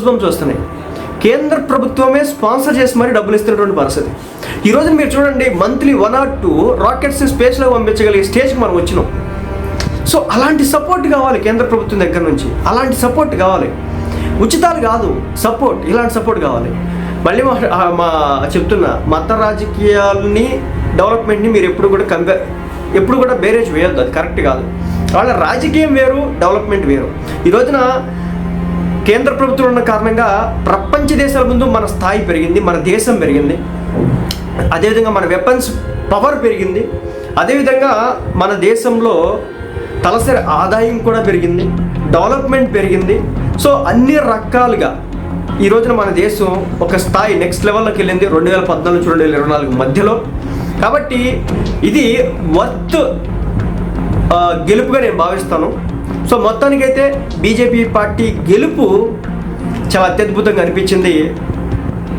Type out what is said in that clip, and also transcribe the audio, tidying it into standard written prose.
Bumps వస్తున్నాయి. కేంద్ర ప్రభుత్వమే స్పాన్సర్ చేసి మరీ డబ్బులు ఇస్తున్నటువంటి పరిస్థితి. ఈరోజు మీరు చూడండి, మంత్లీ 1 or 2 రాకెట్స్ స్పేస్లో పంపించగలిగే స్టేజ్కి మనం వచ్చినాం. సో అలాంటి సపోర్ట్ కావాలి కేంద్ర ప్రభుత్వం దగ్గర నుంచి, అలాంటి సపోర్ట్ కావాలి. ఉచితాలు కాదు, సపోర్ట్, ఇలాంటి సపోర్ట్ కావాలి. మళ్ళీ చెప్తున్నా, మత రాజకీయాలని డెవలప్మెంట్ని మీరు ఎప్పుడు కూడా బేరేజ్ వేయొద్దు, అది కరెక్ట్ కాదు. వాళ్ళ రాజకీయం వేరు, డెవలప్మెంట్ వేరు. ఈ రోజున కేంద్ర ప్రభుత్వం ఉన్న కారణంగా ప్రపంచ దేశాల ముందు మన స్థాయి పెరిగింది, మన దేశం పెరిగింది, అదేవిధంగా మన వెపన్స్ పవర్ పెరిగింది, అదేవిధంగా మన దేశంలో తలసరి ఆదాయం కూడా పెరిగింది, డెవలప్మెంట్ పెరిగింది. సో అన్ని రకాలుగా ఈ రోజున మన దేశం ఒక స్థాయి నెక్స్ట్ లెవెల్లోకి వెళ్ళింది 2014 నుంచి 2024 మధ్యలో. కాబట్టి ఇది వర్త్ గెలుపుగా నేను భావిస్తాను. సో మొత్తానికైతే బీజేపీ పార్టీ గెలుపు చాలా అత్యద్భుతంగా అనిపించింది.